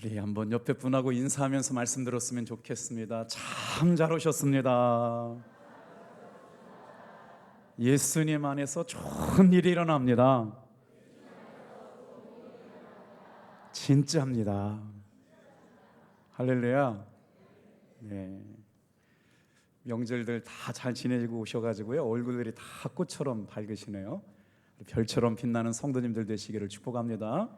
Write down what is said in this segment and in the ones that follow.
우리 한번 옆에 분하고 인사하면서 말씀 들었으면 좋겠습니다. 참 잘 오셨습니다. 예수님 안에서 좋은 일이 일어납니다. 진짜입니다. 할렐루야. 네. 명절들 다 잘 지내고 오셔가지고요, 얼굴들이 다 꽃처럼 밝으시네요. 별처럼 빛나는 성도님들 되시기를 축복합니다.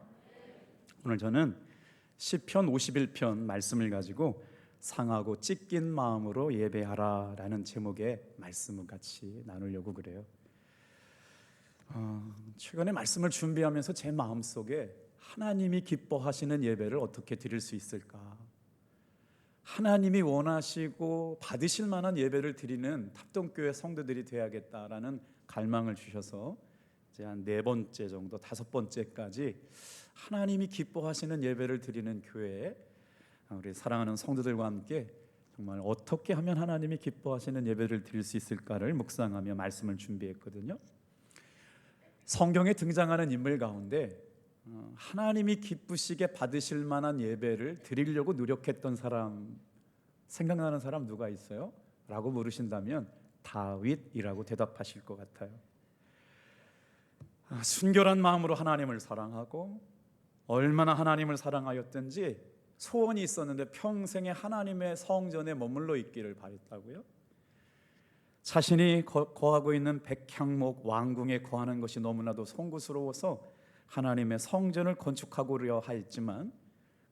오늘 저는 시편 51편 말씀을 가지고 상하고 찢긴 마음으로 예배하라 라는 제목의 말씀을 같이 나누려고 그래요. 최근에 말씀을 준비하면서 제 마음속에 하나님이 기뻐하시는 예배를 어떻게 드릴 수 있을까, 하나님이 원하시고 받으실 만한 예배를 드리는 탑동교회 성도들이 되어야겠다라는 갈망을 주셔서 이제 한 4번째 정도, 5번째까지 하나님이 기뻐하시는 예배를 드리는 교회에 우리 사랑하는 성도들과 함께 정말 어떻게 하면 하나님이 기뻐하시는 예배를 드릴 수 있을까를 묵상하며 말씀을 준비했거든요. 성경에 등장하는 인물 가운데 하나님이 기쁘시게 받으실 만한 예배를 드리려고 노력했던 사람, 생각나는 사람 누가 있어요? 라고 물으신다면 다윗이라고 대답하실 것 같아요. 순결한 마음으로 하나님을 사랑하고 얼마나 하나님을 사랑하였든지 소원이 있었는데 평생에 하나님의 성전에 머물러 있기를 바랬다고요. 자신이 거하고 있는 백향목 왕궁에 거하는 것이 너무나도 송구스러워서 하나님의 성전을 건축하고려 하였지만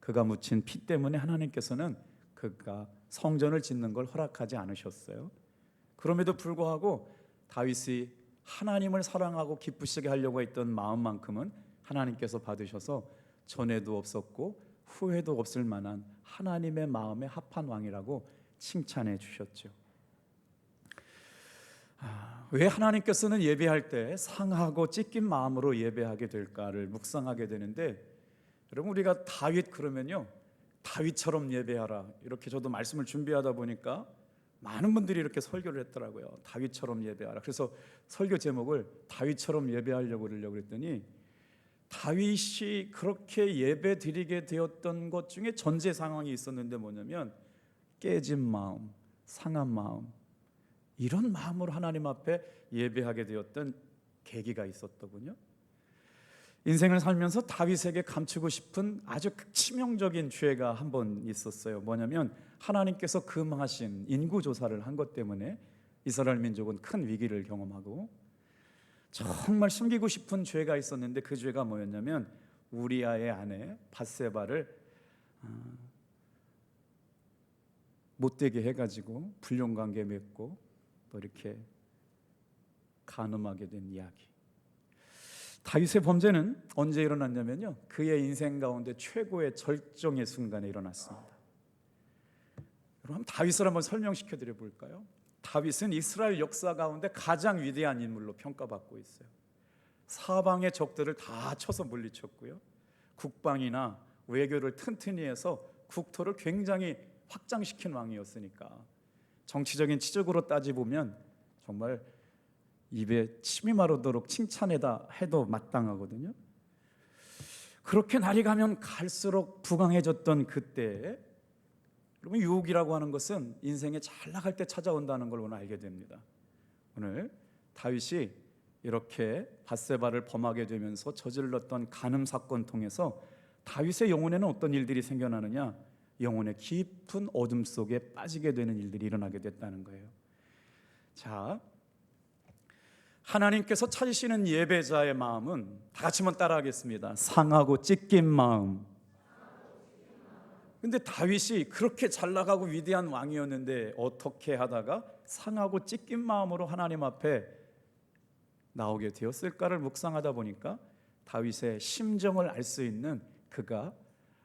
그가 묻힌 피 때문에 하나님께서는 그가 성전을 짓는 걸 허락하지 않으셨어요. 그럼에도 불구하고 다윗이 하나님을 사랑하고 기쁘시게 하려고 했던 마음만큼은 하나님께서 받으셔서 전에도 없었고 후에도 없을 만한 하나님의 마음에 합한 왕이라고 칭찬해 주셨죠. 왜 하나님께서는 예배할 때 상하고 찢긴 마음으로 예배하게 될까를 묵상하게 되는데, 여러분 우리가 다윗 그러면요, 다윗처럼 예배하라 이렇게 저도 말씀을 준비하다 보니까 많은 분들이 이렇게 설교를 했더라고요. 다윗처럼 예배하라. 그래서 설교 제목을 다윗처럼 예배하려고 그러려고 했더니, 다윗이 그렇게 예배 드리게 되었던 것 중에 전제 상황이 있었는데 뭐냐면 깨진 마음, 상한 마음, 이런 마음으로 하나님 앞에 예배하게 되었던 계기가 있었더군요. 인생을 살면서 다윗에게 감추고 싶은 아주 치명적인 죄가 한 번 있었어요. 뭐냐면 하나님께서 금하신 인구조사를 한 것 때문에 이스라엘 민족은 큰 위기를 경험하고 정말 숨기고 싶은 죄가 있었는데, 그 죄가 뭐였냐면 우리아의 아내 밧세바를 못되게 해가지고 불륜관계 맺고 또 이렇게 간음하게 된 이야기. 다윗의 범죄는 언제 일어났냐면요, 그의 인생 가운데 최고의 절정의 순간에 일어났습니다. 여러분 다윗을 한번 설명시켜 드려 볼까요? 다윗은 이스라엘 역사 가운데 가장 위대한 인물로 평가받고 있어요. 사방의 적들을 다 쳐서 물리쳤고요, 국방이나 외교를 튼튼히 해서 국토를 굉장히 확장시킨 왕이었으니까 정치적인 치적으로 따지보면 정말 입에 침이 마르도록 칭찬해다 해도 마땅하거든요. 그렇게 날이 가면 갈수록 부강해졌던 그때, 여러분 유혹이라고 하는 것은 인생에 잘 나갈 때 찾아온다는 걸 오늘 알게 됩니다. 오늘 다윗이 이렇게 밧세바를 범하게 되면서 저질렀던 간음 사건 통해서 다윗의 영혼에는 어떤 일들이 생겨나느냐, 영혼의 깊은 어둠 속에 빠지게 되는 일들이 일어나게 됐다는 거예요. 자, 하나님께서 찾으시는 예배자의 마음은 다 같이 한번 따라하겠습니다. 상하고 찢긴 마음. 근데 다윗이 그렇게 잘 나가고 위대한 왕이었는데 어떻게 하다가 상하고 찢긴 마음으로 하나님 앞에 나오게 되었을까를 묵상하다 보니까 다윗의 심정을 알 수 있는, 그가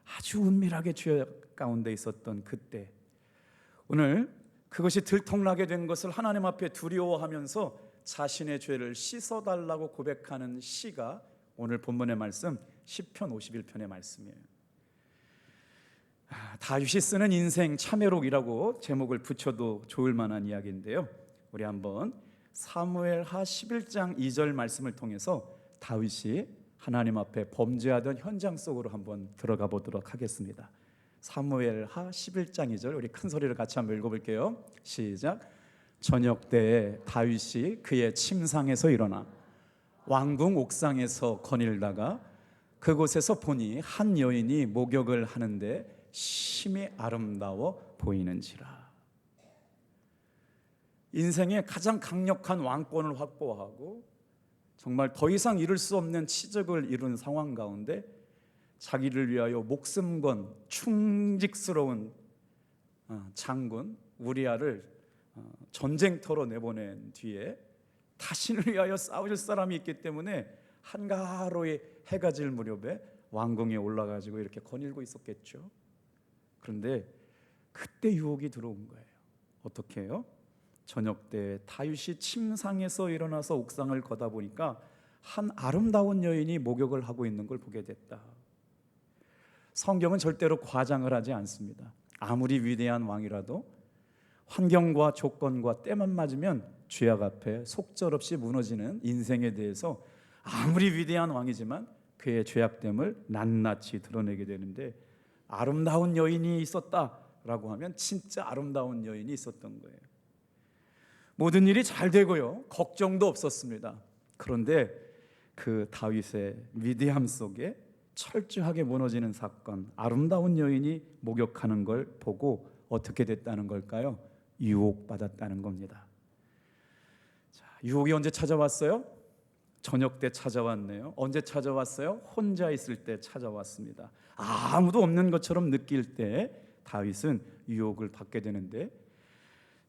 아주 은밀하게 죄 가운데 있었던 그때, 오늘 그것이 들통나게 된 것을 하나님 앞에 두려워하면서 자신의 죄를 씻어달라고 고백하는 시가 오늘 본문의 말씀 시편 51편의 말씀이에요. 다윗이 쓰는 인생 참회록이라고 제목을 붙여도 좋을 만한 이야기인데요, 우리 한번 사무엘하 11장 2절 말씀을 통해서 다윗이 하나님 앞에 범죄하던 현장 속으로 한번 들어가 보도록 하겠습니다. 사무엘하 11장 2절 우리 큰 소리를 같이 한번 읽어볼게요. 시작. 저녁 때에 다윗이 그의 침상에서 일어나 왕궁 옥상에서 거닐다가 그곳에서 보니 한 여인이 목욕을 하는데 심히 아름다워 보이는지라. 인생의 가장 강력한 왕권을 확보하고 정말 더 이상 이룰 수 없는 치적을 이룬 상황 가운데 자기를 위하여 목숨 건 충직스러운 장군 우리아를 전쟁터로 내보낸 뒤에 자신을 위하여 싸울 사람이 있기 때문에 한가로이 해가 질 무렵에 왕궁에 올라가지고 이렇게 거닐고 있었겠죠. 그런데 그때 유혹이 들어온 거예요. 어떻게 해요? 저녁 때 다윗이 침상에서 일어나서 옥상을 걷다 보니까 한 아름다운 여인이 목욕을 하고 있는 걸 보게 됐다. 성경은 절대로 과장을 하지 않습니다. 아무리 위대한 왕이라도 환경과 조건과 때만 맞으면 죄악 앞에 속절없이 무너지는 인생에 대해서 아무리 위대한 왕이지만 그의 죄악됨을 낱낱이 드러내게 되는데 아름다운 여인이 있었다라고 하면 진짜 아름다운 여인이 있었던 거예요. 모든 일이 잘 되고요. 걱정도 없었습니다. 그런데 그 다윗의 위대함 속에 철저하게 무너지는 사건, 아름다운 여인이 목욕하는 걸 보고 어떻게 됐다는 걸까요? 유혹받았다는 겁니다. 자, 유혹이 언제 찾아왔어요? 저녁 때 찾아왔네요. 언제 찾아왔어요? 혼자 있을 때 찾아왔습니다. 아무도 없는 것처럼 느낄 때 다윗은 유혹을 받게 되는데,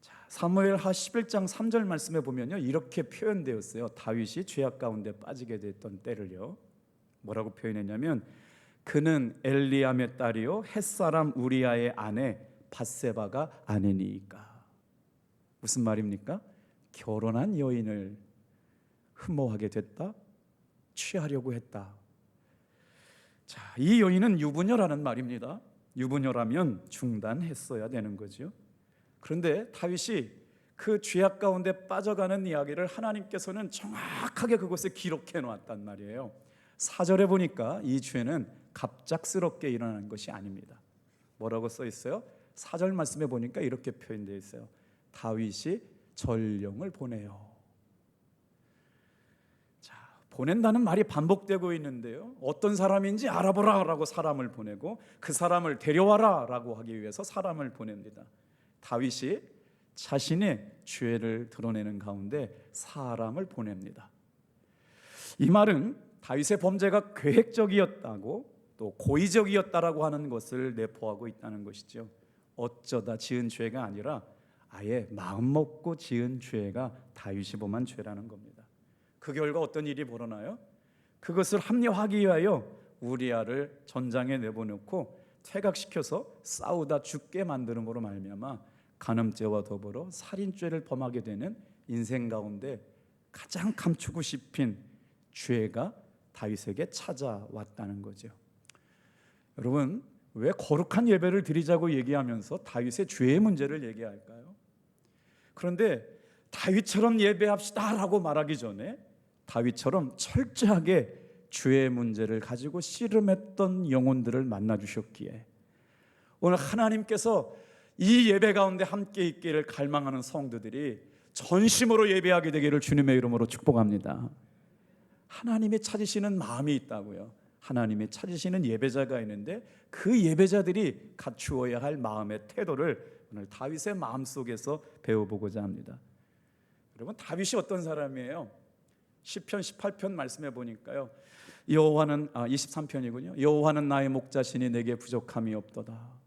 자, 사무엘하 11장 3절 말씀에 보면요, 이렇게 표현되었어요. 다윗이 죄악 가운데 빠지게 됐던 때를요, 뭐라고 표현했냐면 그는 엘리암의 딸이요 햇사람 우리아의 아내 밧세바가 아내니까. 무슨 말입니까? 결혼한 여인을 흠모하게 됐다, 취하려고 했다. 자, 이 여인은 유부녀라는 말입니다. 유부녀라면 중단했어야 되는 거죠. 그런데 다윗이 그 죄악 가운데 빠져가는 이야기를 하나님께서는 정확하게 그곳에 기록해 놓았단 말이에요. 4절에 보니까 이 죄는 갑작스럽게 일어난 것이 아닙니다. 뭐라고 써 있어요? 4절 말씀에 보니까 이렇게 표현되어 있어요. 다윗이 전령을 보내요. 자, 보낸다는 말이 반복되고 있는데요, 어떤 사람인지 알아보라라고 사람을 보내고 그 사람을 데려와라라고 하기 위해서 사람을 보냅니다. 다윗이 자신의 죄를 드러내는 가운데 사람을 보냅니다. 이 말은 다윗의 범죄가 계획적이었다고 또 고의적이었다라고 하는 것을 내포하고 있다는 것이죠. 어쩌다 지은 죄가 아니라 아예 마음먹고 지은 죄가 다윗이 범한 죄라는 겁니다. 그 결과 어떤 일이 벌어나요? 그것을 합리화하기 위하여 우리아를 전장에 내보내고 퇴각시켜서 싸우다 죽게 만드는으로 말미암아 간음죄와 더불어 살인죄를 범하게 되는 인생 가운데 가장 감추고 싶은 죄가 다윗에게 찾아왔다는 거죠. 여러분, 왜 거룩한 예배를 드리자고 얘기하면서 다윗의 죄의 문제를 얘기할까요? 그런데 다윗처럼 예배합시다라고 말하기 전에 다윗처럼 철저하게 죄의 문제를 가지고 씨름했던 영혼들을 만나 주셨기에 오늘 하나님께서 이 예배 가운데 함께 있기를 갈망하는 성도들이 전심으로 예배하게 되기를 주님의 이름으로 축복합니다. 하나님이 찾으시는 마음이 있다고요. 하나님이 찾으시는 예배자가 있는데 그 예배자들이 갖추어야 할 마음의 태도를 오늘 다윗의 마음속에서 배워보고자 합니다. 여러분, 다윗이 어떤 사람이에요? 시편 18편 말씀해 보니까요, 여호와는 23편이군요. 여호와는 나의 목자시니 내게 부족함이 없도다.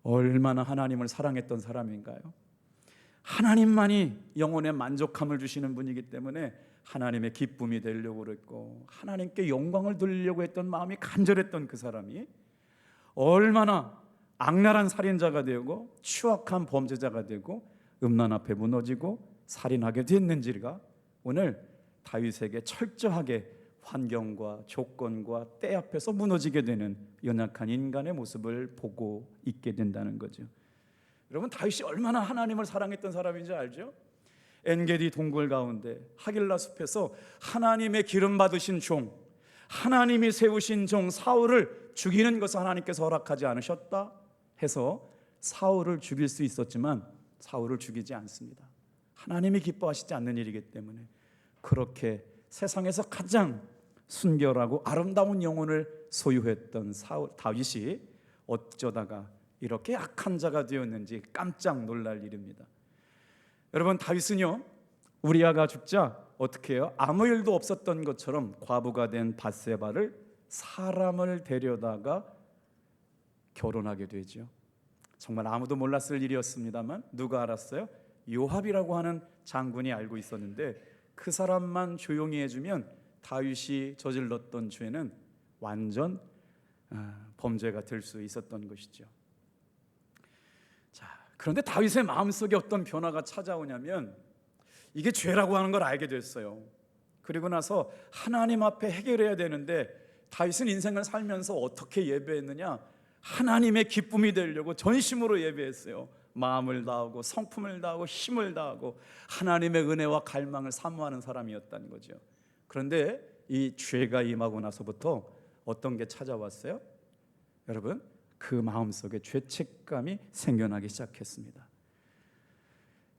얼마나 하나님을 사랑했던 사람인가요? 하나님만이 영혼의 만족함을 주시는 분이기 때문에 하나님의 기쁨이 되려고 그랬고 하나님께 영광을 돌리려고 했던 마음이 간절했던 그 사람이 얼마나 악랄한 살인자가 되고 추악한 범죄자가 되고 음란 앞에 무너지고 살인하게 됐는지가 오늘 다윗에게 철저하게 환경과 조건과 때 앞에서 무너지게 되는 연약한 인간의 모습을 보고 있게 된다는 거죠. 여러분, 다윗이 얼마나 하나님을 사랑했던 사람인지 알죠? 엔게디 동굴 가운데 하길라 숲에서 하나님의 기름 받으신 종, 하나님이 세우신 종 사울을 죽이는 것을 하나님께서 허락하지 않으셨다 해서 사울을 죽일 수 있었지만 사울을 죽이지 않습니다. 하나님이 기뻐하시지 않는 일이기 때문에 그렇게 세상에서 가장 순결하고 아름다운 영혼을 소유했던 다윗이 어쩌다가 이렇게 악한 자가 되었는지 깜짝 놀랄 일입니다. 여러분, 다윗은요, 우리아가 죽자 어떻게 해요? 아무 일도 없었던 것처럼 과부가 된 밧세바를 사람을 데려다가 결혼하게 되죠. 정말 아무도 몰랐을 일이었습니다만 누가 알았어요? 요압이라고 하는 장군이 알고 있었는데 그 사람만 조용히 해주면 다윗이 저질렀던 죄는 완전 범죄가 될 수 있었던 것이죠. 자, 그런데 다윗의 마음속에 어떤 변화가 찾아오냐면 이게 죄라고 하는 걸 알게 됐어요. 그리고 나서 하나님 앞에 해결해야 되는데 다윗은 인생을 살면서 어떻게 예배했느냐? 하나님의 기쁨이 되려고 전심으로 예배했어요. 마음을 다하고 성품을 다하고 힘을 다하고 하나님의 은혜와 갈망을 사모하는 사람이었다는 거죠. 그런데 이 죄가 임하고 나서부터 어떤 게 찾아왔어요? 여러분, 그 마음속에 죄책감이 생겨나기 시작했습니다.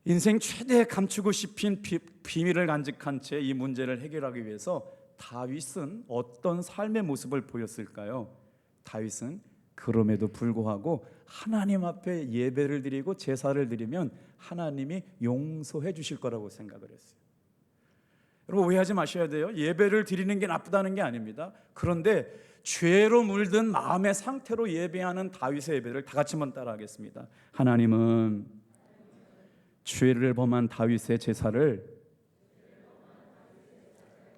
인생 최대 감추고 싶은 비밀을 간직한 채 이 문제를 해결하기 위해서 다윗은 어떤 삶의 모습을 보였을까요? 다윗은 그럼에도 불구하고 하나님 앞에 예배를 드리고 제사를 드리면 하나님이 용서해 주실 거라고 생각을 했어요. 여러분, 오해하지 마셔야 돼요. 예배를 드리는 게 나쁘다는 게 아닙니다. 그런데 죄로 물든 마음의 상태로 예배하는 다윗의 예배를 다 같이 한번 따라하겠습니다. 하나님은 죄를 범한 다윗의 제사를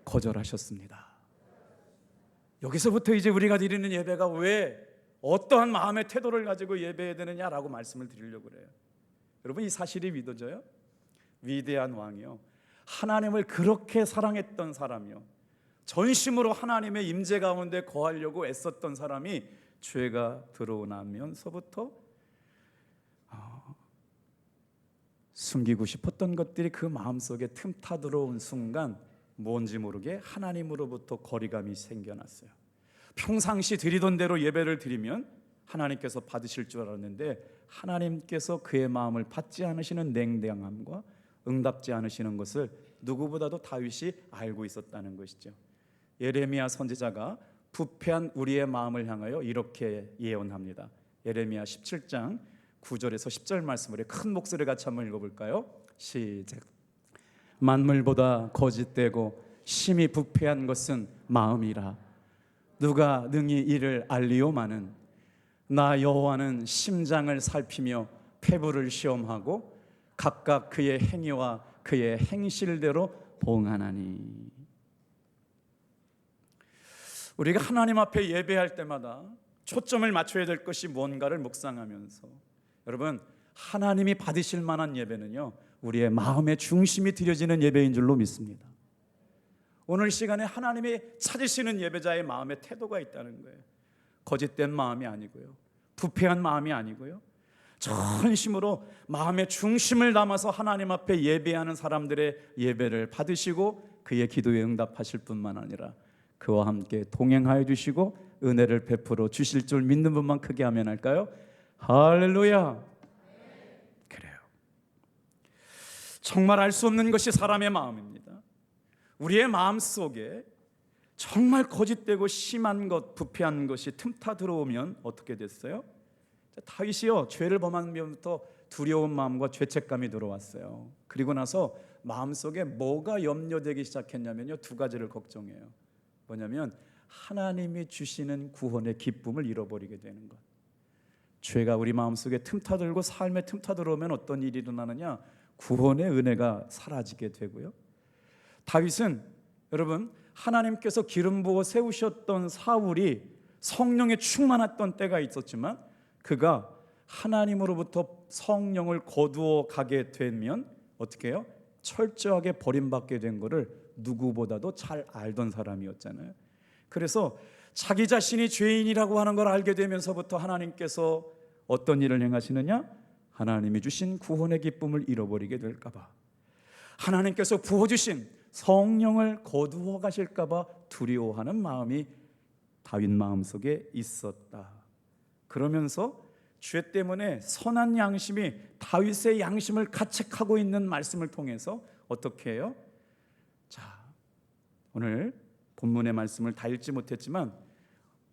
거절하셨습니다. 여기서부터 이제 우리가 드리는 예배가 왜 어떠한 마음의 태도를 가지고 예배해야 되느냐라고 말씀을 드리려고 그래요. 여러분, 이 사실이 믿어져요? 위대한 왕이요, 하나님을 그렇게 사랑했던 사람이요, 전심으로 하나님의 임재 가운데 거하려고 애썼던 사람이 죄가 들어오면서부터 숨기고 싶었던 것들이 그 마음속에 틈타 들어온 순간 뭔지 모르게 하나님으로부터 거리감이 생겨났어요. 평상시 드리던 대로 예배를 드리면 하나님께서 받으실 줄 알았는데 하나님께서 그의 마음을 받지 않으시는 냉정함과 응답지 않으시는 것을 누구보다도 다윗이 알고 있었다는 것이죠. 예레미야 선지자가 부패한 우리의 마음을 향하여 이렇게 예언합니다. 예레미야 17장 9절에서 10절 말씀을 큰 목소리 같이 한번 읽어볼까요? 시작. 만물보다 거짓되고 심히 부패한 것은 마음이라. 누가 능히 이를 알리오마는 나 여호와는 심장을 살피며 폐부를 시험하고 각각 그의 행위와 그의 행실대로 봉하나니. 우리가 하나님 앞에 예배할 때마다 초점을 맞춰야 될 것이 뭔가를 묵상하면서, 여러분, 하나님이 받으실 만한 예배는요, 우리의 마음의 중심이 드려지는 예배인 줄로 믿습니다. 오늘 시간에 하나님이 찾으시는 예배자의 마음의 태도가 있다는 거예요. 거짓된 마음이 아니고요, 부패한 마음이 아니고요, 전심으로 마음의 중심을 담아서 하나님 앞에 예배하는 사람들의 예배를 받으시고 그의 기도에 응답하실 뿐만 아니라 그와 함께 동행하여 주시고 은혜를 베풀어 주실 줄 믿는 분만 크게 하면 할까요? 할렐루야. 그래요. 정말 알 수 없는 것이 사람의 마음입니다. 우리의 마음 속에 정말 거짓되고 심한 것, 부패한 것이 틈타 들어오면 어떻게 됐어요? 다윗이요, 죄를 범하면부터 두려운 마음과 죄책감이 들어왔어요. 그리고 나서 마음속에 뭐가 염려되기 시작했냐면요, 두 가지를 걱정해요. 뭐냐면 하나님이 주시는 구원의 기쁨을 잃어버리게 되는 것. 죄가 우리 마음속에 틈타 들고 삶에 틈타 들어오면 어떤 일이 일어나느냐? 구원의 은혜가 사라지게 되고요. 다윗은, 여러분, 하나님께서 기름 부어 세우셨던 사울이 성령에 충만했던 때가 있었지만 그가 하나님으로부터 성령을 거두어 가게 되면 어떻게 해요? 철저하게 버림받게 된 것을 누구보다도 잘 알던 사람이었잖아요. 그래서 자기 자신이 죄인이라고 하는 걸 알게 되면서부터 하나님께서 어떤 일을 행하시느냐? 하나님이 주신 구원의 기쁨을 잃어버리게 될까 봐, 하나님께서 부어주신 성령을 거두어 가실까 봐 두려워하는 마음이 다윗 마음속에 있었다. 그러면서 죄 때문에 선한 양심이 다윗의 양심을 가책하고 있는 말씀을 통해서 어떻게 해요? 자, 오늘 본문의 말씀을 다 읽지 못했지만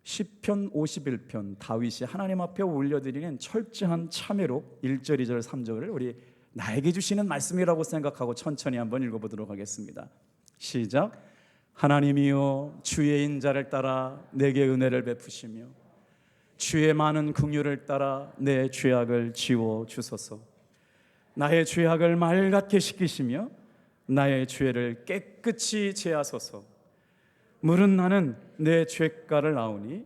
시편 51편 다윗이 하나님 앞에 올려드리는 철저한 참회로 1절, 2절, 3절을 우리 나에게 주시는 말씀이라고 생각하고 천천히 한번 읽어보도록 하겠습니다. 시작. 하나님이여 주의 인자를 따라 내게 은혜를 베푸시며 주의 많은 긍휼을 따라 내 죄악을 지워 주소서. 나의 죄악을 맑게 씻기시며 나의 죄를 깨끗이 제하소서. 물은 나는 내 죄가를 아오니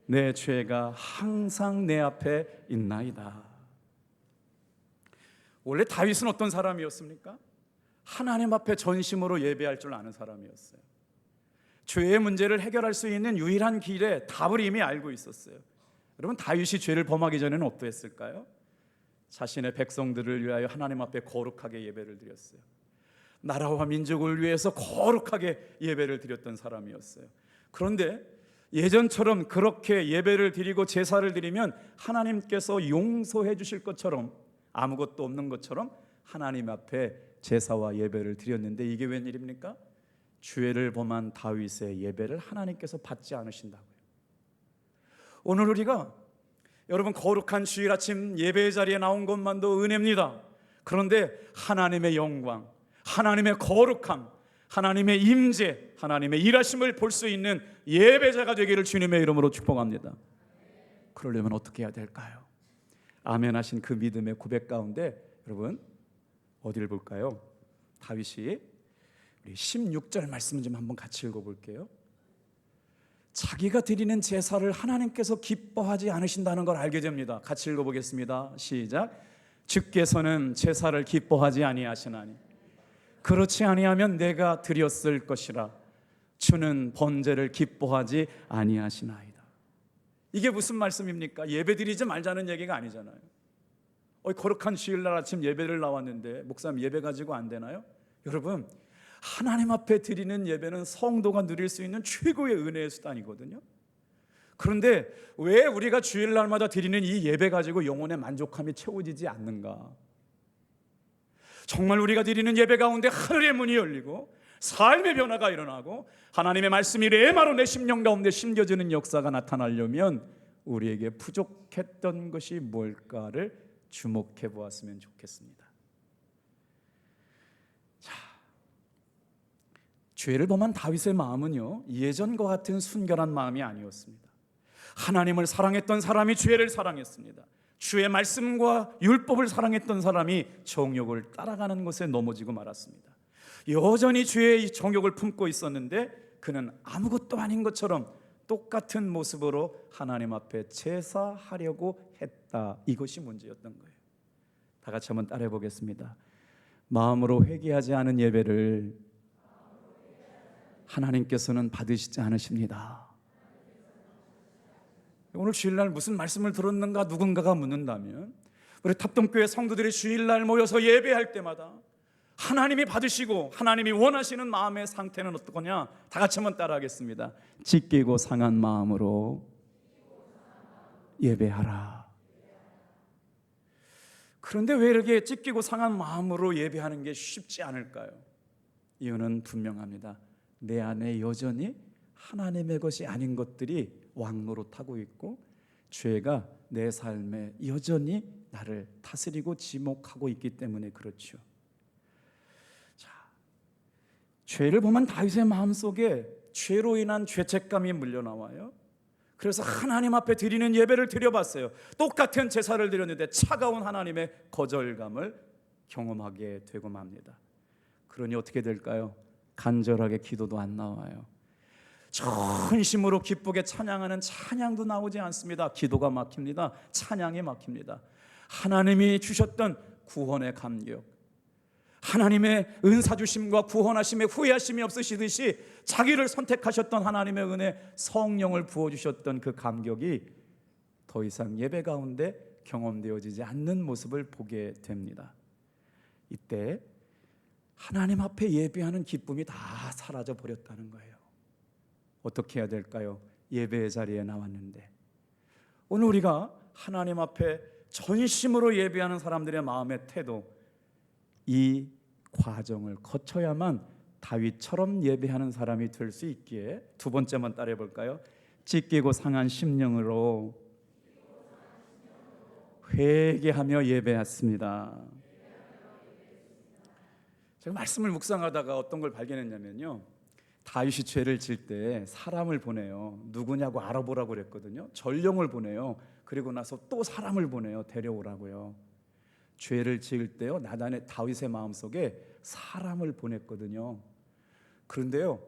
내 죄가 항상 내 앞에 있나이다. 원래 다윗은 어떤 사람이었습니까? 하나님 앞에 전심으로 예배할 줄 아는 사람이었어요. 죄의 문제를 해결할 수 있는 유일한 길에 답을 이미 알고 있었어요. 여러분, 다윗이 죄를 범하기 전에는 어떠했을까요? 자신의 백성들을 위하여 하나님 앞에 거룩하게 예배를 드렸어요. 나라와 민족을 위해서 거룩하게 예배를 드렸던 사람이었어요. 그런데 예전처럼 그렇게 예배를 드리고 제사를 드리면 하나님께서 용서해 주실 것처럼, 아무것도 없는 것처럼 하나님 앞에 제사와 예배를 드렸는데 이게 웬일입니까? 죄를 범한 다윗의 예배를 하나님께서 받지 않으신다고요. 오늘 우리가 여러분 거룩한 주일 아침 예배 자리에 나온 것만도 은혜입니다. 그런데 하나님의 영광, 하나님의 거룩함, 하나님의 임재, 하나님의 일하심을 볼 수 있는 예배자가 되기를 주님의 이름으로 축복합니다. 그러려면 어떻게 해야 될까요? 아멘 하신 그 믿음의 고백 가운데 여러분 어디를 볼까요? 다윗이 우리 16절 말씀 좀 한번 같이 읽어볼게요. 자기가 드리는 제사를 하나님께서 기뻐하지 않으신다는 걸 알게 됩니다. 같이 읽어보겠습니다. 시작. 주께서는 제사를 기뻐하지 아니하시나니 그렇지 아니하면 내가 드렸을 것이라. 주는 번제를 기뻐하지 아니하시나이다. 이게 무슨 말씀입니까? 예배 드리지 말자는 얘기가 아니잖아요. 거룩한 주일날 아침 예배를 나왔는데 목사님 예배 가지고 안 되나요? 여러분, 하나님 앞에 드리는 예배는 성도가 누릴 수 있는 최고의 은혜의 수단이거든요. 그런데 왜 우리가 주일날마다 드리는 이 예배 가지고 영혼의 만족함이 채워지지 않는가? 정말 우리가 드리는 예배 가운데 하늘의 문이 열리고 삶의 변화가 일어나고 하나님의 말씀이 레마로 내 심령 가운데 심겨지는 역사가 나타나려면 우리에게 부족했던 것이 뭘까를 주목해 보았으면 좋겠습니다. 자, 죄를 범한 다윗의 마음은요, 예전과 같은 순결한 마음이 아니었습니다. 하나님을 사랑했던 사람이 죄를 사랑했습니다. 주의 말씀과 율법을 사랑했던 사람이 정욕을 따라가는 것에 넘어지고 말았습니다. 여전히 죄의 정욕을 품고 있었는데 그는 아무것도 아닌 것처럼 똑같은 모습으로 하나님 앞에 제사하려고 했다. 이것이 문제였던 거예요. 다 같이 한번 따라해 보겠습니다. 마음으로 회개하지 않은 예배를 하나님께서는 받으시지 않으십니다. 오늘 주일날 무슨 말씀을 들었는가 누군가가 묻는다면 우리 탑동교회 성도들이 주일날 모여서 예배할 때마다 하나님이 받으시고 하나님이 원하시는 마음의 상태는 어떠냐? 다 같이 한번 따라하겠습니다. 찢기고 상한 마음으로 예배하라. 그런데 왜 이렇게 찢기고 상한 마음으로 예배하는 게 쉽지 않을까요? 이유는 분명합니다. 내 안에 여전히 하나님의 것이 아닌 것들이 왕노릇하고 있고 죄가 내 삶에 여전히 나를 다스리고 지목하고 있기 때문에 그렇죠. 자, 죄를 범한 다윗의 마음속에 죄로 인한 죄책감이 물려나와요. 그래서 하나님 앞에 드리는 예배를 드려봤어요. 똑같은 제사를 드렸는데 차가운 하나님의 거절감을 경험하게 되고 맙니다. 그러니 어떻게 될까요? 간절하게 기도도 안 나와요. 전심으로 기쁘게 찬양하는 찬양도 나오지 않습니다. 기도가 막힙니다. 찬양이 막힙니다. 하나님이 주셨던 구원의 감격, 하나님의 은사주심과 구원하심에 후회하심이 없으시듯이 자기를 선택하셨던 하나님의 은혜, 성령을 부어주셨던 그 감격이 더 이상 예배 가운데 경험되어지지 않는 모습을 보게 됩니다. 이때 하나님 앞에 예배하는 기쁨이 다 사라져 버렸다는 거예요. 어떻게 해야 될까요? 예배의 자리에 나왔는데 오늘 우리가 하나님 앞에 전심으로 예배하는 사람들의 마음의 태도, 이 과정을 거쳐야만 다윗처럼 예배하는 사람이 될 수 있기에 두 번째만 따라해 볼까요? 찢기고 상한 심령으로 회개하며 예배했습니다. 제가 말씀을 묵상하다가 어떤 걸 발견했냐면요, 다윗이 죄를 질 때 사람을 보내요. 누구냐고 알아보라고 그랬거든요. 전령을 보내요. 그리고 나서 또 사람을 보내요. 데려오라고요. 죄를 지을 때요, 나단의 다윗의 마음속에 사람을 보냈거든요. 그런데요,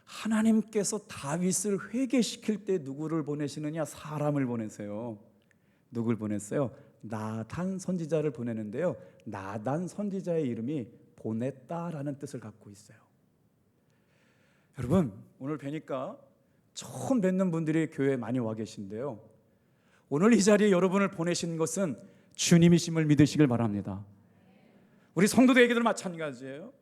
하나님께서 다윗을 회개시킬 때 누구를 보내시느냐? 사람을 보내세요. 누굴 보냈어요? 나단 선지자를 보내는데요, 나단 선지자의 이름이 보냈다라는 뜻을 갖고 있어요. 여러분, 오늘 뵈니까 처음 뵙는 분들이 교회에 많이 와 계신데요, 오늘 이 자리에 여러분을 보내신 것은 주님이심을 믿으시길 바랍니다. 우리 성도들에게도 마찬가지예요.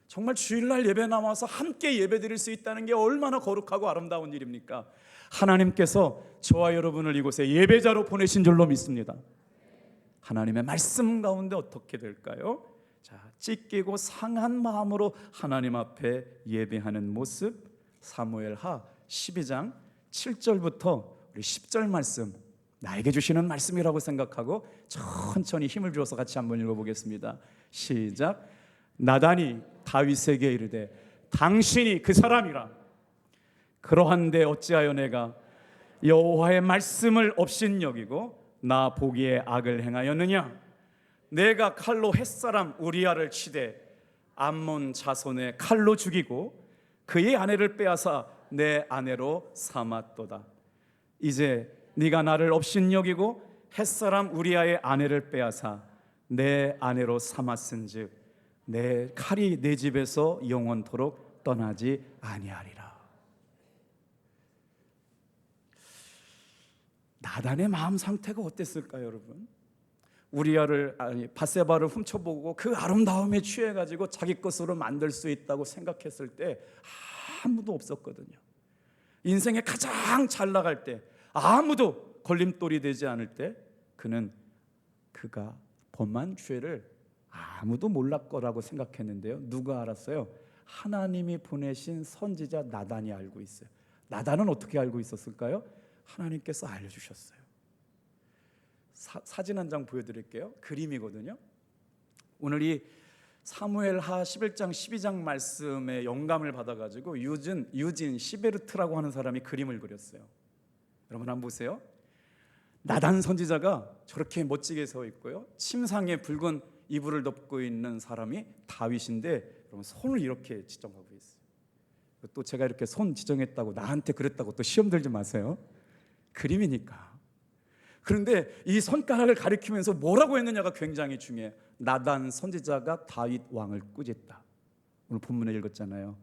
정말 주일날 예배 나와서 함께 예배 드릴 수 있다는 게 얼마나 거룩하고 아름다운 일입니까? 하나님께서 저와 여러분을 이곳에 예배자로 보내신 줄로 믿습니다. 하나님의 말씀 가운데 어떻게 될까요? 자, 찢기고 상한 마음으로 하나님 앞에 예배하는 모습, 사무엘하 12장 7절부터 우리 10절 말씀, 나에게 주시는 말씀이라고 생각하고 천천히 힘을 주어서 같이 한번 읽어보겠습니다. 시작. 나단이 다윗에게 이르되 당신이 그 사람이라. 그러한데 어찌하여 내가 여호와의 말씀을 업신여기고 나 보기에 악을 행하였느냐? 내가 칼로 햇사람 우리아를 치되 암몬 자손의 칼로 죽이고 그의 아내를 빼앗아 내 아내로 삼았도다. 이제 네가 나를 업신여기고 햇사람 우리아의 아내를 빼앗아 내 아내로 삼았은즉 내 칼이 내 집에서 영원토록 떠나지 아니하리라. 나단의 마음 상태가 어땠을까요, 여러분? 바세바를 훔쳐보고 그 아름다움에 취해가지고 자기 것으로 만들 수 있다고 생각했을 때 아무도 없었거든요. 인생에 가장 잘 나갈 때, 아무도 걸림돌이 되지 않을 때 그가 범한 죄를 아무도 몰랐 거라고 생각했는데요, 누가 알았어요? 하나님이 보내신 선지자 나단이 알고 있어요. 나단은 어떻게 알고 있었을까요? 하나님께서 알려주셨어요. 사진 한 장 보여드릴게요. 그림이거든요. 오늘 이 사무엘하 11장 12장 말씀에 영감을 받아가지고 유진 시베르트라고 하는 사람이 그림을 그렸어요. 여러분 한번 보세요. 나단 선지자가 저렇게 멋지게 서 있고요, 침상에 붉은 이불을 덮고 있는 사람이 다윗인데, 여러분 손을 이렇게 지정하고 있어요. 또 제가 이렇게 손 지정했다고 나한테 그랬다고 또 시험 들지 마세요. 그림이니까. 그런데 이 손가락을 가리키면서 뭐라고 했느냐가 굉장히 중요해요. 나단 선지자가 다윗 왕을 꾸짖다. 오늘 본문에 읽었잖아요.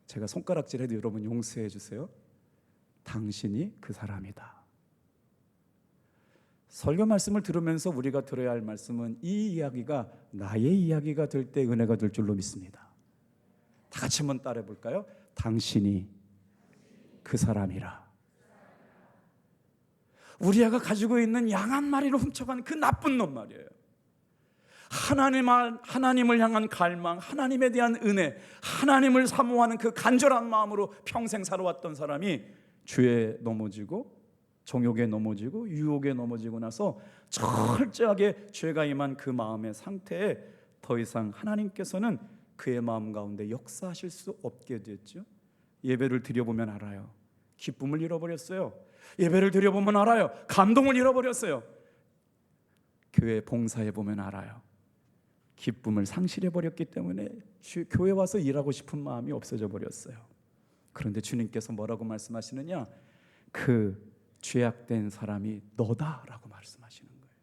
제가 손가락질해도 여러분 용서해 주세요. 당신이 그 사람이다. 설교 말씀을 들으면서 우리가 들어야 할 말씀은 이 이야기가 나의 이야기가 될 때 은혜가 될 줄로 믿습니다. 다 같이 한번 따라해 볼까요? 당신이 그 사람이라. 우리아가 가지고 있는 양 한 마리를 훔쳐간 그 나쁜 놈 말이에요. 하나님을 향한 갈망, 하나님에 대한 은혜, 하나님을 사모하는 그 간절한 마음으로 평생 살아왔던 사람이 죄에 넘어지고 정욕에 넘어지고 유혹에 넘어지고 나서 철저하게 죄가 임한 그 마음의 상태에 더 이상 하나님께서는 그의 마음 가운데 역사하실 수 없게 됐죠. 예배를 드려보면 알아요. 기쁨을 잃어버렸어요. 예배를 드려보면 알아요. 감동을 잃어버렸어요. 교회 봉사해보면 알아요. 기쁨을 상실해버렸기 때문에 교회 와서 일하고 싶은 마음이 없어져 버렸어요. 그런데 주님께서 뭐라고 말씀하시느냐? 그 죄악된 사람이 너다라고 말씀하시는 거예요.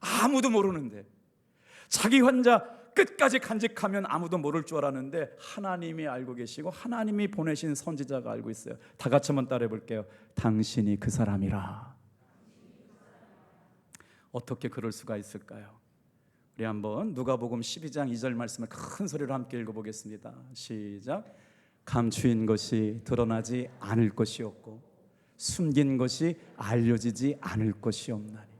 아무도 모르는데, 자기 혼자 끝까지 간직하면 아무도 모를 줄 알았는데 하나님이 알고 계시고 하나님이 보내신 선지자가 알고 있어요. 다 같이 한번 따라해 볼게요. 당신이 그 사람이라. 어떻게 그럴 수가 있을까요? 우리 한번 누가복음 12장 2절 말씀을 큰 소리로 함께 읽어보겠습니다. 시작. 감추인 것이 드러나지 않을 것이 없고 숨긴 것이 알려지지 않을 것이 없나니.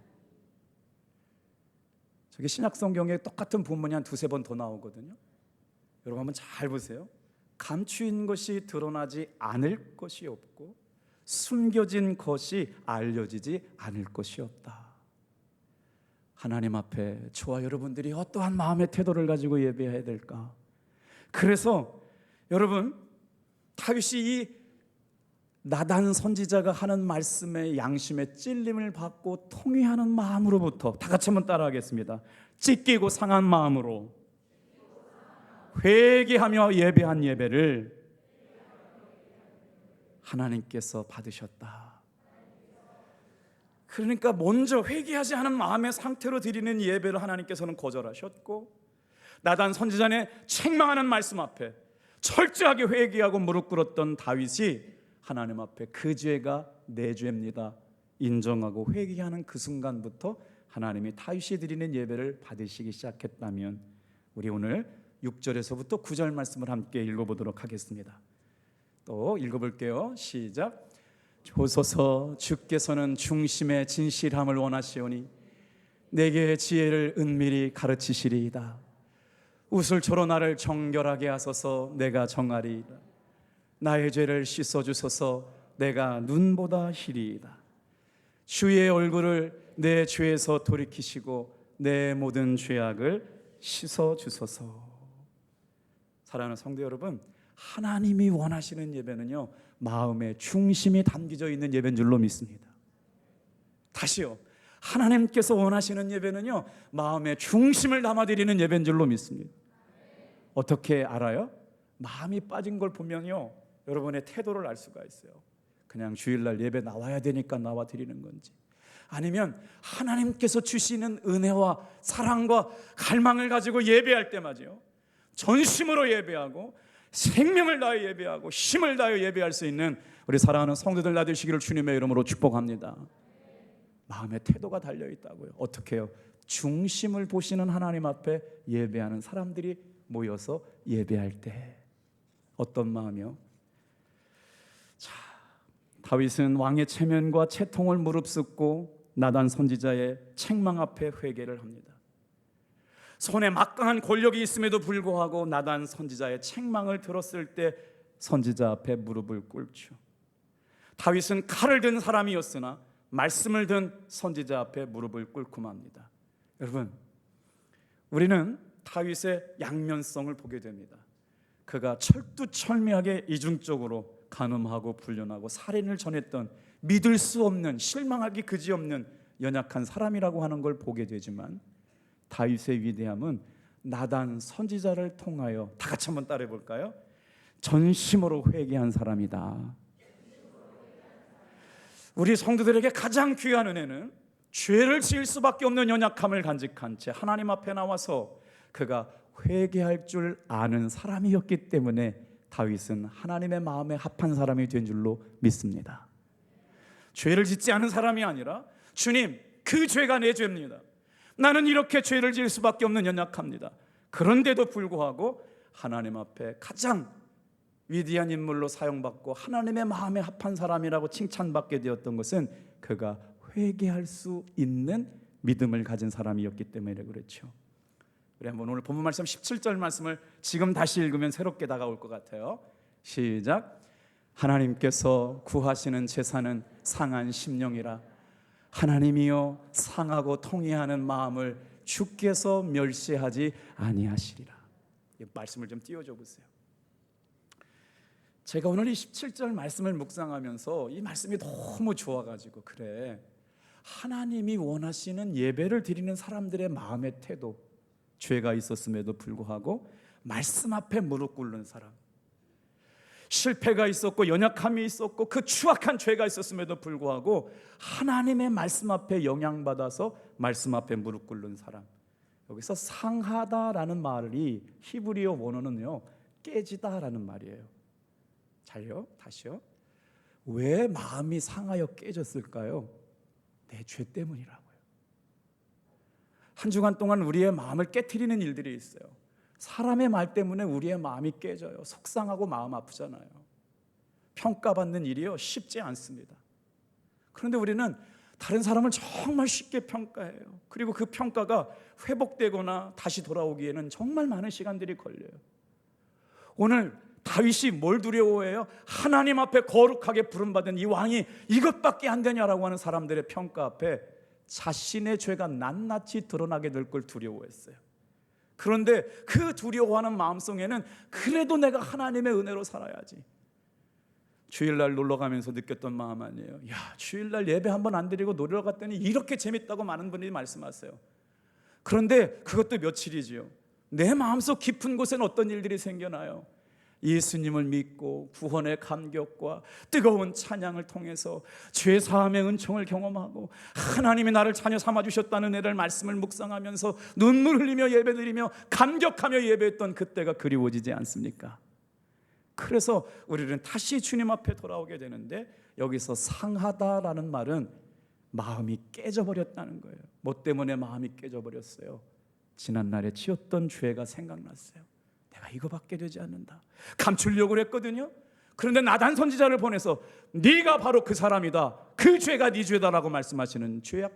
저게 신약성경에 똑같은 본문이 한 두세 번 더 나오거든요. 여러분 한번 잘 보세요. 감추인 것이 드러나지 않을 것이 없고 숨겨진 것이 알려지지 않을 것이 없다. 하나님 앞에 저와 여러분들이 어떠한 마음의 태도를 가지고 예배해야 될까? 그래서 여러분, 다윗이 이 나단 선지자가 하는 말씀의 양심의 찔림을 받고 통회하는 마음으로부터, 다 같이 한번 따라하겠습니다. 찢기고 상한 마음으로 회개하며 예배한 예배를 하나님께서 받으셨다. 그러니까 먼저 회개하지 않은 마음의 상태로 드리는 예배를 하나님께서는 거절하셨고, 나단 선지자의 책망하는 말씀 앞에 철저하게 회개하고 무릎 꿇었던 다윗이 하나님 앞에 그 죄가 내 죄입니다 인정하고 회개하는 그 순간부터 하나님이 다윗이 드리는 예배를 받으시기 시작했다면, 우리 오늘 6절에서부터 9절 말씀을 함께 읽어보도록 하겠습니다. 또 읽어볼게요. 시작. 보소서, 주께서는 중심의 진실함을 원하시오니 내게 지혜를 은밀히 가르치시리이다. 우슬초로 나를 정결하게 하소서. 내가 정하리이다. 나의 죄를 씻어주소서. 내가 눈보다 희리이다. 주의 얼굴을 내 죄에서 돌이키시고 내 모든 죄악을 씻어주소서. 사랑하는 성도 여러분, 하나님이 원하시는 예배는요, 마음의 중심이 담겨져 있는 예배인 줄로 믿습니다. 다시요, 하나님께서 원하시는 예배는요, 마음의 중심을 담아드리는 예배인 줄로 믿습니다. 어떻게 알아요? 마음이 빠진 걸 보면요, 여러분의 태도를 알 수가 있어요. 그냥 주일날 예배 나와야 되니까 나와 드리는 건지, 아니면 하나님께서 주시는 은혜와 사랑과 갈망을 가지고 예배할 때마저요, 전심으로 예배하고 생명을 다해 예배하고 힘을 다해 예배할 수 있는 우리 사랑하는 성도들 나되시기를 주님의 이름으로 축복합니다. 마음의 태도가 달려있다고요. 어떻게 해요? 중심을 보시는 하나님 앞에 예배하는 사람들이 모여서 예배할 때 어떤 마음이요? 자, 다윗은 왕의 체면과 채통을 무릅쓰고 나단 선지자의 책망 앞에 회개를 합니다. 손에 막강한 권력이 있음에도 불구하고 나단 선지자의 책망을 들었을 때 선지자 앞에 무릎을 꿇죠. 다윗은 칼을 든 사람이었으나 말씀을 든 선지자 앞에 무릎을 꿇고 맙니다. 여러분, 우리는 다윗의 양면성을 보게 됩니다. 그가 철두철미하게 이중적으로 간음하고 불륜하고 살인을 전했던 믿을 수 없는, 실망하기 그지없는 연약한 사람이라고 하는 걸 보게 되지만, 다윗의 위대함은 나단 선지자를 통하여, 다 같이 한번 따라해 볼까요? 전심으로 회개한 사람이다. 우리 성도들에게 가장 귀한 은혜는 죄를 지을 수밖에 없는 연약함을 간직한 채 하나님 앞에 나와서 그가 회개할 줄 아는 사람이었기 때문에 다윗은 하나님의 마음에 합한 사람이 된 줄로 믿습니다. 죄를 짓지 않은 사람이 아니라, 주님, 그 죄가 내 죄입니다. 나는 이렇게 죄를 지을 수밖에 없는 연약합니다. 그런데도 불구하고 하나님 앞에 가장 위대한 인물로 사용받고 하나님의 마음에 합한 사람이라고 칭찬받게 되었던 것은 그가 회개할 수 있는 믿음을 가진 사람이었기 때문에 그렇죠. 우리 한번 오늘 본문 말씀 17절 말씀을 지금 다시 읽으면 새롭게 다가올 것 같아요. 시작. 하나님께서 구하시는 제사는 상한 심령이라. 하나님이여 상하고 통회하는 마음을 주께서 멸시하지 아니하시리라. 이 말씀을 좀 띄워줘 보세요. 제가 오늘 이 17절 말씀을 묵상하면서 이 말씀이 너무 좋아가지고, 그래, 하나님이 원하시는 예배를 드리는 사람들의 마음의 태도, 죄가 있었음에도 불구하고 말씀 앞에 무릎 꿇는 사람, 실패가 있었고 연약함이 있었고 그 추악한 죄가 있었음에도 불구하고 하나님의 말씀 앞에 영향받아서 말씀 앞에 무릎 꿇는 사람. 여기서 상하다라는 말이 히브리어 원어는요, 깨지다라는 말이에요. 잘요? 다시요. 왜 마음이 상하여 깨졌을까요? 내 죄 때문이라고요. 한 주간 동안 우리의 마음을 깨트리는 일들이 있어요. 사람의 말 때문에 우리의 마음이 깨져요. 속상하고 마음 아프잖아요. 평가받는 일이요 쉽지 않습니다. 그런데 우리는 다른 사람을 정말 쉽게 평가해요. 그리고 그 평가가 회복되거나 다시 돌아오기에는 정말 많은 시간들이 걸려요. 오늘 다윗이 뭘 두려워해요? 하나님 앞에 거룩하게 부름받은 이 왕이 이것밖에 안 되냐라고 하는 사람들의 평가 앞에 자신의 죄가 낱낱이 드러나게 될 걸 두려워했어요. 그런데 그 두려워하는 마음속에는 그래도 내가 하나님의 은혜로 살아야지. 주일날 놀러 가면서 느꼈던 마음 아니에요. 야, 주일날 예배 한번 안 드리고 놀러 갔더니 이렇게 재밌다고 많은 분들이 말씀하세요. 그런데 그것도 며칠이지요. 내 마음속 깊은 곳에는 어떤 일들이 생겨나요? 예수님을 믿고 구원의 감격과 뜨거운 찬양을 통해서 죄사함의 은총을 경험하고 하나님이 나를 자녀 삼아주셨다는 은혜를 말씀을 묵상하면서 눈물 흘리며 예배드리며 감격하며 예배했던 그때가 그리워지지 않습니까? 그래서 우리는 다시 주님 앞에 돌아오게 되는데, 여기서 상하다라는 말은 마음이 깨져버렸다는 거예요. 뭐 때문에 마음이 깨져버렸어요? 지난날에 지었던 죄가 생각났어요. 내가 이거밖에 되지 않는다. 감추려고 했거든요. 그런데 나단 선지자를 보내서 네가 바로 그 사람이다, 그 죄가 네 죄다라고 말씀하시는, 죄악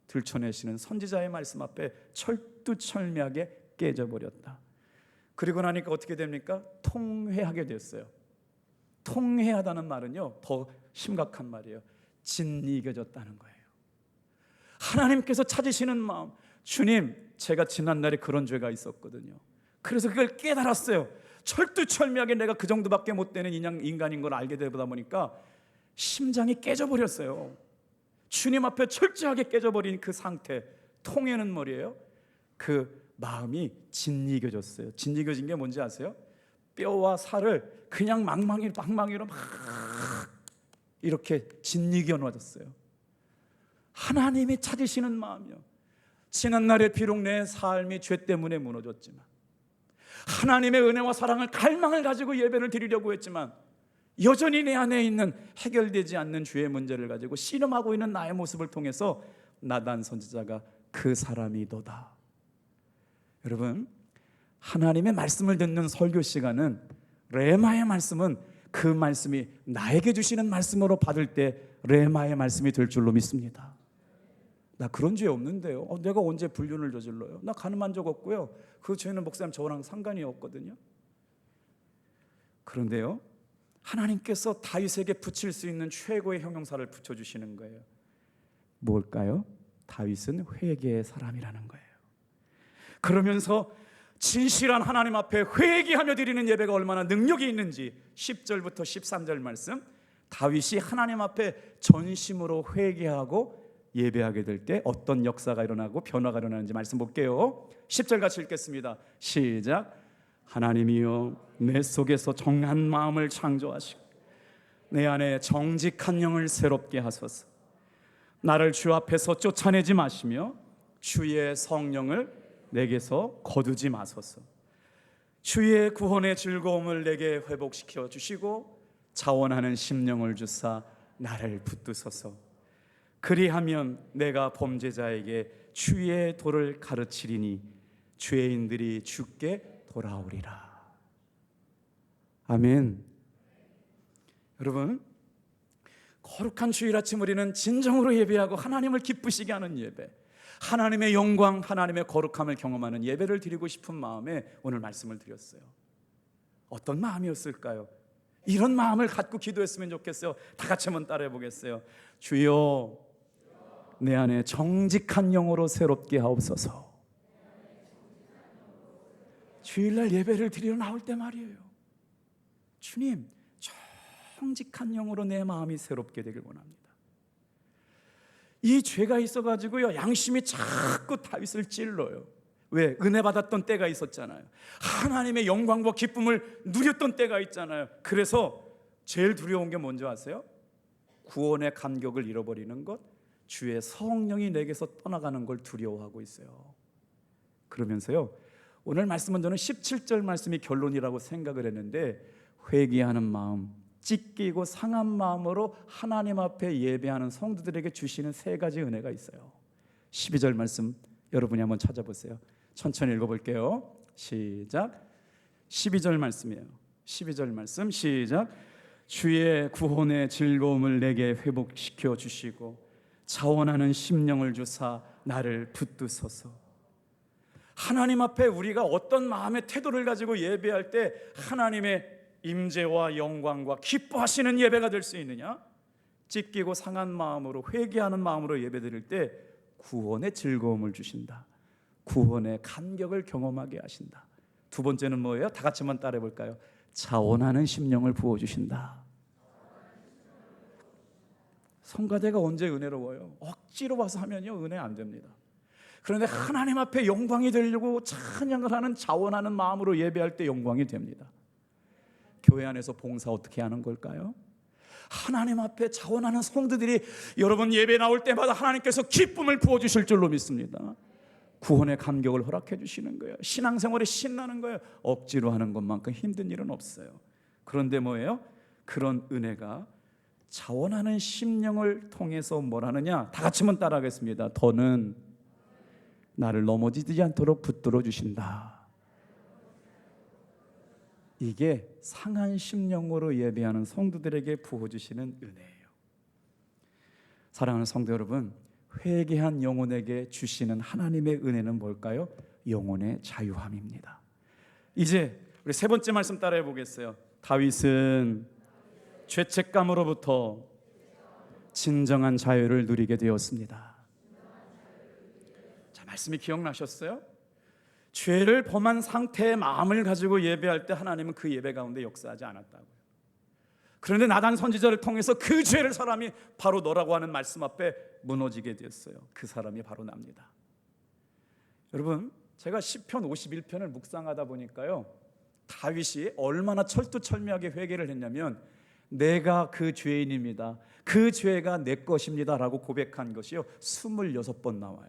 들춰내시는 선지자의 말씀 앞에 철두철미하게 깨져버렸다. 그리고 나니까 어떻게 됩니까? 통회하게 됐어요. 통회하다는 말은요 더 심각한 말이에요. 진이겨졌다는 거예요. 하나님께서 찾으시는 마음, 주님, 제가 지난날에 그런 죄가 있었거든요. 그래서 그걸 깨달았어요. 철두철미하게 내가 그 정도밖에 못 되는 인간인 걸 알게 되다 보니까 심장이 깨져버렸어요. 주님 앞에 철저하게 깨져버린 그 상태, 통회는 뭐예요? 그 마음이 진이겨졌어요. 진이겨진 게 뭔지 아세요? 뼈와 살을 그냥 망망이로 막 이렇게 진이겨 놔뒀어요. 하나님이 찾으시는 마음이요. 지난날에 비록 내 삶이 죄 때문에 무너졌지만, 하나님의 은혜와 사랑을 갈망을 가지고 예배를 드리려고 했지만, 여전히 내 안에 있는 해결되지 않는 죄의 문제를 가지고 씨름하고 있는 나의 모습을 통해서 나단 선지자가 그 사람이 너다. 여러분, 하나님의 말씀을 듣는 설교 시간은, 레마의 말씀은 그 말씀이 나에게 주시는 말씀으로 받을 때 레마의 말씀이 될 줄로 믿습니다. 나 그런 죄 없는데요. 내가 언제 불륜을 저질러요? 나 간음한 적 없고요. 그 죄는 목사님 저랑 상관이 없거든요. 그런데요, 하나님께서 다윗에게 붙일 수 있는 최고의 형용사를 붙여주시는 거예요. 뭘까요? 다윗은 회개의 사람이라는 거예요. 그러면서 진실한 하나님 앞에 회개하며 드리는 예배가 얼마나 능력이 있는지 10절부터 13절 말씀, 다윗이 하나님 앞에 전심으로 회개하고 예배하게 될 때 어떤 역사가 일어나고 변화가 일어나는지 말씀 볼게요. 10절 같이 읽겠습니다. 시작. 하나님이여, 내 속에서 정한 마음을 창조하시고 내 안에 정직한 영을 새롭게 하소서. 나를 주 앞에서 쫓아내지 마시며 주의 성령을 내게서 거두지 마소서. 주의 구원의 즐거움을 내게 회복시켜 주시고 자원하는 심령을 주사 나를 붙드소서. 그리하면 내가 범죄자에게 주의 도를 가르치리니 죄인들이 주께 돌아오리라. 아멘. 여러분, 거룩한 주일 아침 우리는 진정으로 예배하고 하나님을 기쁘시게 하는 예배, 하나님의 영광, 하나님의 거룩함을 경험하는 예배를 드리고 싶은 마음에 오늘 말씀을 드렸어요. 어떤 마음이었을까요? 이런 마음을 갖고 기도했으면 좋겠어요. 다 같이 한번 따라해 보겠어요. 주여, 내 안에 정직한 영으로 새롭게 하옵소서. 주일날 예배를 드리러 나올 때 말이에요. 주님, 정직한 영으로 내 마음이 새롭게 되길 원합니다. 이 죄가 있어가지고요, 양심이 자꾸 다윗을 찔러요. 왜? 은혜 받았던 때가 있었잖아요. 하나님의 영광과 기쁨을 누렸던 때가 있잖아요. 그래서 제일 두려운 게 뭔지 아세요? 구원의 감격을 잃어버리는 것, 주의 성령이 내게서 떠나가는 걸 두려워하고 있어요. 그러면서요, 오늘 말씀은 저는 17절 말씀이 결론이라고 생각을 했는데, 회개하는 마음, 찢기고 상한 마음으로 하나님 앞에 예배하는 성도들에게 주시는 세 가지 은혜가 있어요. 12절 말씀 여러분이 한번 찾아보세요. 천천히 읽어볼게요. 시작. 12절 말씀이에요. 12절 말씀 시작. 주의 구원의 즐거움을 내게 회복시켜 주시고 자원하는 심령을 주사 나를 붙드소서. 하나님 앞에 우리가 어떤 마음의 태도를 가지고 예배할 때 하나님의 임재와 영광과 기뻐하시는 예배가 될 수 있느냐? 찢기고 상한 마음으로 회개하는 마음으로 예배드릴 때 구원의 즐거움을 주신다. 구원의 감격을 경험하게 하신다. 두 번째는 뭐예요? 다 같이 한번 따라해 볼까요? 자원하는 심령을 부어주신다. 성가대가 언제 은혜로워요? 억지로 와서 하면요 은혜 안 됩니다. 그런데 하나님 앞에 영광이 되려고 찬양을 하는 자원하는 마음으로 예배할 때 영광이 됩니다. 교회 안에서 봉사 어떻게 하는 걸까요? 하나님 앞에 자원하는 성도들이 여러분 예배 나올 때마다 하나님께서 기쁨을 부어주실 줄로 믿습니다. 구원의 감격을 허락해 주시는 거예요. 신앙생활에 신나는 거예요. 억지로 하는 것만큼 힘든 일은 없어요. 그런데 뭐예요? 그런 은혜가 자원하는 심령을 통해서 뭘 하느냐? 다 같이 한번 따라하겠습니다. 더는 나를 넘어지지 않도록 붙들어 주신다. 이게 상한 심령으로 예배하는 성도들에게 부어주시는 은혜예요. 사랑하는 성도 여러분, 회개한 영혼에게 주시는 하나님의 은혜는 뭘까요? 영혼의 자유함입니다. 이제 우리 세 번째 말씀 따라해 보겠어요. 다윗은 죄책감으로부터 진정한 자유를 누리게 되었습니다. 자, 말씀이 기억나셨어요? 죄를 범한 상태의 마음을 가지고 예배할 때 하나님은 그 예배 가운데 역사하지 않았다고요. 그런데 나단 선지자를 통해서 그 죄를 사람이 바로 너라고 하는 말씀 앞에 무너지게 되었어요. 그 사람이 바로 납니다. 여러분, 제가 시편 51편을 묵상하다 보니까요, 다윗이 얼마나 철두철미하게 회개를 했냐면 내가 그 죄인입니다, 그 죄가 내 것입니다 라고 고백한 것이요 26번 나와요.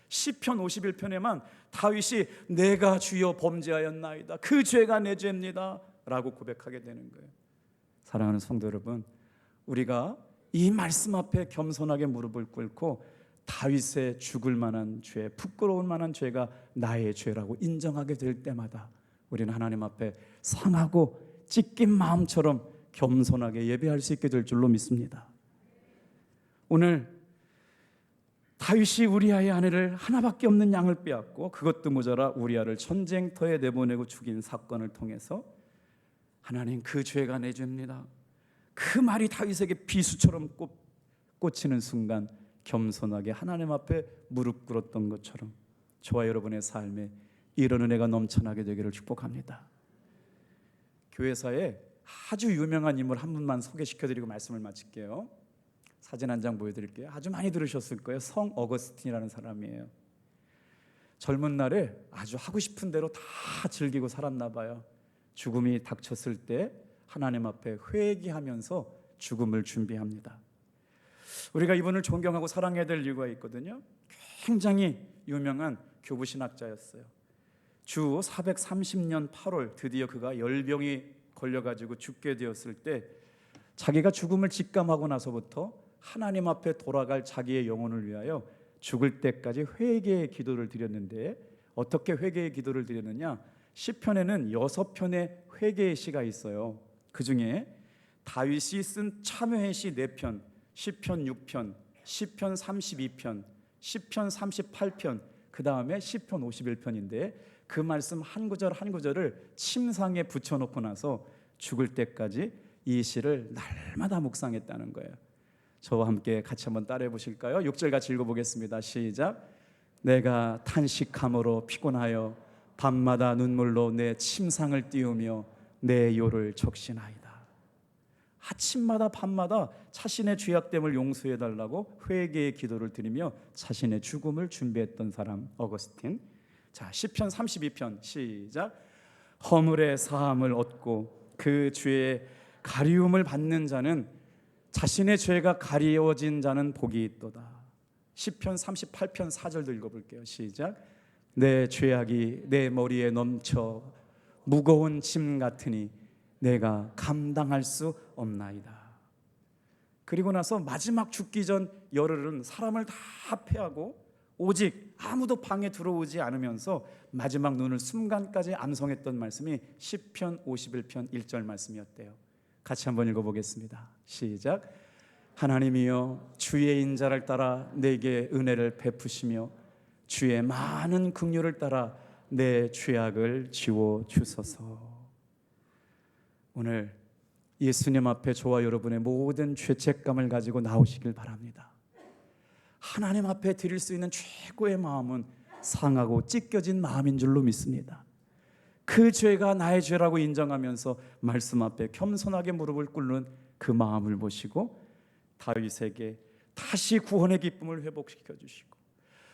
시편 51편에만 다윗이 내가 주여 범죄하였나이다, 그 죄가 내 죄입니다 라고 고백하게 되는 거예요. 사랑하는 성도 여러분, 우리가 이 말씀 앞에 겸손하게 무릎을 꿇고 다윗의 죽을 만한 죄, 부끄러울 만한 죄가 나의 죄라고 인정하게 될 때마다 우리는 하나님 앞에 상하고 찢긴 마음처럼 겸손하게 예배할 수 있게 될 줄로 믿습니다. 오늘 다윗이 우리아의 아내를 하나밖에 없는 양을 빼앗고 그것도 모자라 우리아를 전쟁터에 내보내고 죽인 사건을 통해서 하나님 그 죄가 내 죄입니다, 그 말이 다윗에게 비수처럼 꽂히는 순간 겸손하게 하나님 앞에 무릎 꿇었던 것처럼 저와 여러분의 삶에 이런 은혜가 넘쳐나게 되기를 축복합니다. 교회사에 아주 유명한 인물 한 분만 소개시켜드리고 말씀을 마칠게요. 사진 한 장 보여드릴게요. 아주 많이 들으셨을 거예요. 성 어거스틴이라는 사람이에요. 젊은 날에 아주 하고 싶은 대로 다 즐기고 살았나 봐요. 죽음이 닥쳤을 때 하나님 앞에 회개하면서 죽음을 준비합니다. 우리가 이분을 존경하고 사랑해야 될 이유가 있거든요. 굉장히 유명한 교부신학자였어요. 주 430년 8월 드디어 그가 열병이 걸려가지고 죽게 되었을 때 자기가 죽음을 직감하고 나서부터 하나님 앞에 돌아갈 자기의 영혼을 위하여 죽을 때까지 회개의 기도를 드렸는데, 어떻게 회개의 기도를 드렸느냐? 시편에는 6편의 회개의 시가 있어요. 그 중에 다윗이 쓴 참회의 시 4편, 시편 6편, 시편 32편, 시편 38편, 그 다음에 시편 51편인데 그 말씀 한 구절 한 구절을 침상에 붙여놓고 나서 죽을 때까지 이 시를 날마다 묵상했다는 거예요. 저와 함께 같이 한번 따라해 보실까요? 6절 같이 읽어보겠습니다. 시작. 내가 탄식함으로 피곤하여 밤마다 눈물로 내 침상을 띄우며 내 요를 적시나이다. 아침마다 밤마다 자신의 죄악됨을 용서해 달라고 회개의 기도를 드리며 자신의 죽음을 준비했던 사람 어거스틴. 자, 시편 32편 시작. 허물의 사함을 얻고 그 죄의 가리움을 받는 자는, 자신의 죄가 가리워진 자는 복이 있도다. 시편 38편 4절도 읽어볼게요. 시작. 내 죄악이 내 머리에 넘쳐 무거운 짐 같으니 내가 감당할 수 없나이다. 그리고 나서 마지막 죽기 전 열흘은 사람을 다 패하고 오직 아무도 방에 들어오지 않으면서 마지막 눈을 순간까지 암송했던 말씀이 시편 51편 1절 말씀이었대요. 같이 한번 읽어보겠습니다. 시작. 하나님이여 주의 인자를 따라 내게 은혜를 베푸시며 주의 많은 긍휼을 따라 내 죄악을 지워 주소서. 오늘 예수님 앞에 저와 여러분의 모든 죄책감을 가지고 나오시길 바랍니다. 하나님 앞에 드릴 수 있는 최고의 마음은 상하고 찢겨진 마음인 줄로 믿습니다. 그 죄가 나의 죄라고 인정하면서 말씀 앞에 겸손하게 무릎을 꿇는 그 마음을 보시고 다윗에게 다시 구원의 기쁨을 회복시켜 주시고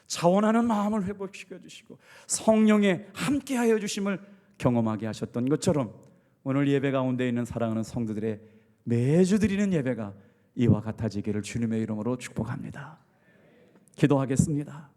자원하는 마음을 회복시켜 주시고 성령의 함께하여 주심을 경험하게 하셨던 것처럼 오늘 예배 가운데 있는 사랑하는 성도들의 매주 드리는 예배가 이와 같아지기를 주님의 이름으로 축복합니다. 기도하겠습니다.